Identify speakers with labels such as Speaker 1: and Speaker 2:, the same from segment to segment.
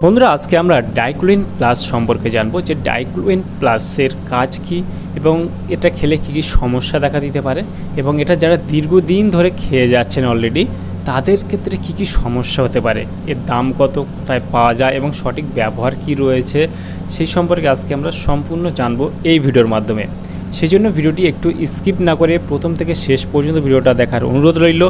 Speaker 1: বন্ধুরা আজকে আমরা ডাইক্লোইন প্লাস সম্পর্কে জানবো যে ডাইক্লোইন প্লাসের কাজ কি এবং এটা খেলে কী কী সমস্যা দেখা দিতে পারে এবং এটা যারা দীর্ঘদিন ধরে খেয়ে যাচ্ছেন অলরেডি তাদের ক্ষেত্রে কী কী সমস্যা হতে পারে, এর দাম কত, কোথায় পাওয়া যায় এবং সঠিক ব্যবহার কি রয়েছে সেই সম্পর্কে আজকে আমরা সম্পূর্ণ জানবো এই ভিডিওর মাধ্যমে। সেই জন্য ভিডিওটি একটু স্কিপ না করে প্রথম থেকে শেষ পর্যন্ত ভিডিওটা দেখার অনুরোধ রইল।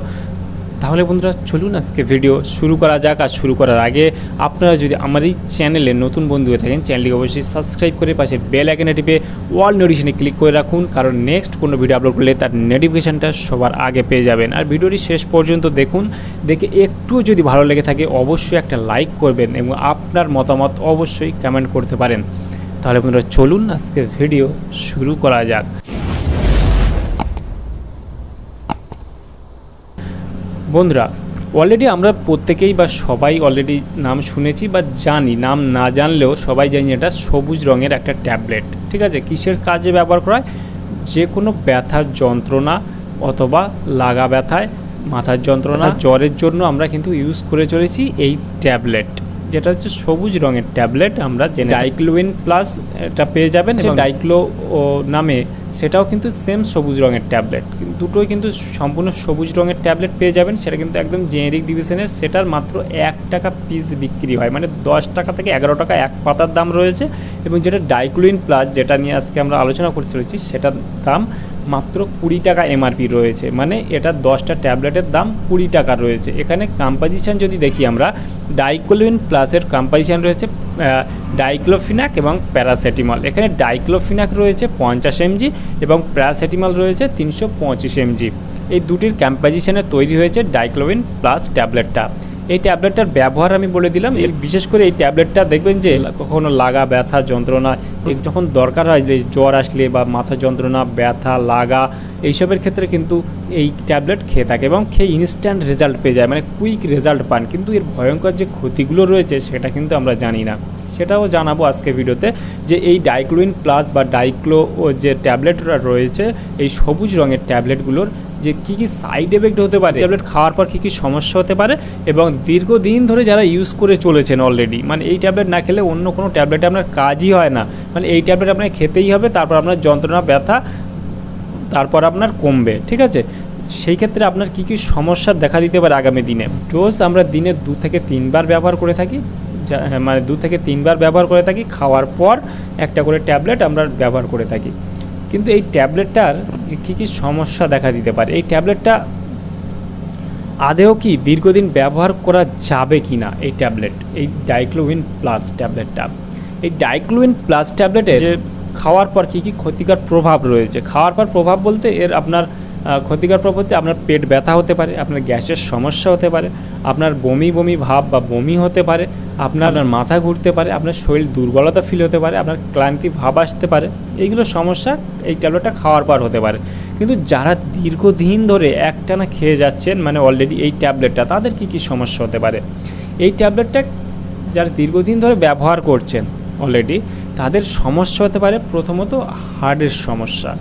Speaker 1: তাহলে বন্ধুরা চলুন আজকে ভিডিও শুরু করা যাক। আর শুরু করার আগে আপনারা যদি আমার এই চ্যানেলে নতুন বন্ধু হয়ে থাকেন চ্যানেলটিকে অবশ্যই সাবস্ক্রাইব করে পাশে বেল আইকনে টিপে অল নোটিফিকেশনে ক্লিক করে রাখুন, কারণ নেক্সট কোনো ভিডিও আপলোড করলে তার নোটিফিকেশানটা সবার আগে পেয়ে যাবেন। আর ভিডিওটি শেষ পর্যন্ত দেখুন, দেখে একটু যদি ভালো লেগে থাকে অবশ্যই একটা লাইক করবেন এবং আপনার মতামত অবশ্যই কমেন্ট করতে পারেন। তাহলে বন্ধুরা চলুন আজকে ভিডিও শুরু করা যাক। বন্ধুরা অলরেডি আমরা প্রত্যেকেই বা সবাই অলরেডি নাম শুনেছি বা জানি, নাম না জানলেও সবাই জানি এটা সবুজ রঙের একটা ট্যাবলেট। ঠিক আছে, কিসের কাজে ব্যবহার করা হয়? যে কোনো ব্যথার যন্ত্রণা অথবা লাগা ব্যথায়, মাথার যন্ত্রণা, জ্বরের জন্য আমরা কিন্তু ইউজ করে চলেছি এই ট্যাবলেট, যেটা হচ্ছে সবুজ রঙের ট্যাবলেট। আমরা যে ডাইক্লোইন প্লাস এটা পেয়ে যাবেন, যে ডাইক্লো নামে, সেটাও কিন্তু সেম সবুজ রঙের ট্যাবলেট। দুটোই কিন্তু সম্পূর্ণ সবুজ রঙের ট্যাবলেট পেয়ে যাবেন। সেটা কিন্তু একদম জেনেরিক ডিভিশনের, সেটার মাত্র 1 টাকা পিস বিক্রি হয়, মানে 10 টাকা থেকে 11 টাকা এক পাতার দাম রয়েছে। এবং যেটা ডাইক্লোইন প্লাস, যেটা নিয়ে আজকে আমরা আলোচনা করতে চলেছি, সেটার দাম মাত্র 20 টাকা এমআরপি রয়েছে, মানে এটা 10টা ট্যাবলেটের দাম 20 টাকা রয়েছে। এখানে কম্পোজিশন যদি দেখি আমরা, ডাইক্লোইন প্লাসের কম্পোজিশন রয়েছে ডাইক্লোফিনাক এবং প্যারাসিটামল। এখানে ডাইক্লোফিনাক রয়েছে 50 mg এবং প্যারাসিটামল রয়েছে 325 mg। এই দুটির কম্পোজিশনে তৈরি হয়েছে ডাইক্লোইন প্লাস ট্যাবলেটটা। এই ট্যাবলেটটার ব্যবহার আমি বলে দিলাম। এর বিশেষ করে এই ট্যাবলেটটা দেখবেন যে কখনো লাগা ব্যথা যন্ত্রণা যখন দরকার হয়, যে জ্বর আসলে বা মাথা যন্ত্রণা, ব্যথা, লাগা, এইসবের ক্ষেত্রে কিন্তু এই ট্যাবলেট খেয়ে থাকে এবং খেয়ে ইনস্ট্যান্ট রেজাল্ট পেয়ে যায়, মানে কুইক রেজাল্ট পান। কিন্তু এর ভয়ঙ্কর যে ক্ষতিগুলো রয়েছে সেটা কিন্তু আমরা জানি না, সেটাও জানাবো আজকে ভিডিওতে। যে এই ডাইক্লোইন প্লাস বা ডাইক্লো যে ট্যাবলেটটা রয়েছে, এই সবুজ রঙের ট্যাবলেটগুলোর যে কী কী সাইড এফেক্ট হতে পারে, ট্যাবলেট খাওয়ার পর কী কী সমস্যা হতে পারে, এবং দীর্ঘদিন ধরে যারা ইউজ করে চলেছেন অলরেডি, মানে এই ট্যাবলেট না খেলে অন্য কোনো ট্যাবলেটে আপনার কাজই হয় না, মানে এই ট্যাবলেট আপনাকে খেতেই হবে, তারপর আপনার যন্ত্রণা ব্যথা তারপর আপনার কমবে। ঠিক আছে, সেই ক্ষেত্রে আপনার কী কী সমস্যা দেখা দিতে পারে আগামী দিনে। ডোজ আমরা দিনে 2 থেকে 3 বার ব্যবহার করে থাকি, মানে 2 থেকে 3 বার ব্যবহার করে থাকি। খাওয়ার পর একটা করে ট্যাবলেট আমরা ব্যবহার করে থাকি। কিন্তু এই ট্যাবলেটটার যে কী কী সমস্যা দেখা দিতে পারে, এই ট্যাবলেটটা আদেও কি দীর্ঘদিন ব্যবহার করা যাবে কি না, এই ট্যাবলেট, এই ডাইক্লোইন প্লাস ট্যাবলেটটা। এই ডাইক্লোইন প্লাস ট্যাবলেটে যে খাওয়ার পর কী কী ক্ষতিকর প্রভাব রয়েছে, খাওয়ার পর প্রভাব বলতে এর আপনার ক্ষতিকর প্রভাব বলতে আপনার পেট ব্যথা হতে পারে, আপনার গ্যাসের সমস্যা হতে পারে, আপনার বমি বমি ভাব বা বমি হতে পারে, আপনার মাথা ঘুরতে পারে, আপনার শরীর দুর্বলতা ফিল হতে পারে, আপনার ক্লান্তি ভাব আসতে পারে। এইগুলো সমস্যা এই ট্যাবলেটটা খাওয়ার পর হতে পারে। কিন্তু যারা দীর্ঘদিন ধরে একটানা খেয়ে যাচ্ছেন, মানে অলরেডি এই ট্যাবলেটটা, তাদের কী কী সমস্যা হতে পারে? এই ট্যাবলেটটা যারা দীর্ঘদিন ধরে ব্যবহার করছেন অলরেডি, তাদের সমস্যা হতে পারে প্রথমত হার্টের সমস্যা।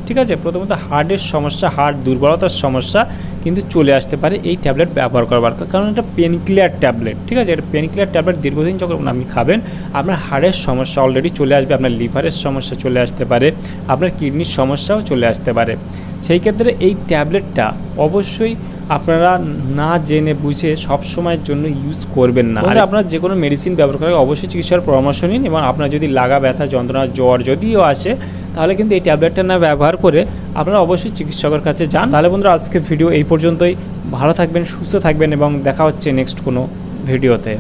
Speaker 1: ঠিক আছে, প্রথমত হার্টের সমস্যা, হার্ট দুর্বলতার সমস্যা কিন্তু চলে আসতে পারে এই ট্যাবলেট ব্যবহার করবার, কারণ এটা পেন কিলার ট্যাবলেট। ঠিক আছে, এটা পেন কিলার ট্যাবলেট দীর্ঘদিন যখন আপনি খাবেন, আপনার হার্টের সমস্যা অলরেডি চলে আসবে, আপনার লিভারের সমস্যা চলে আসতে পারে, আপনার কিডনির সমস্যাও চলে আসতে পারে। সেই ক্ষেত্রে এই ট্যাবলেটটা অবশ্যই আপনারা না জেনে বুঝে সবসময়ের জন্য ইউজ করবেন না। আর আপনারা যে কোনো মেডিসিন ব্যবহার করার অবশ্যই চিকিৎসার পরামর্শ নিন, এবং আপনার যদি লাগা ব্যথা যন্ত্রণা জ্বর যদিও আসে, তাহলে কিন্তু এই ট্যাবলেটটা না ব্যবহার করে আপনারা অবশ্যই চিকিৎসকের কাছে যান। তাহলে বন্ধুরা আজকে ভিডিও এই পর্যন্তই। ভালো থাকবেন, সুস্থ থাকবেন এবং দেখা হচ্ছে নেক্সট কোনো ভিডিওতে।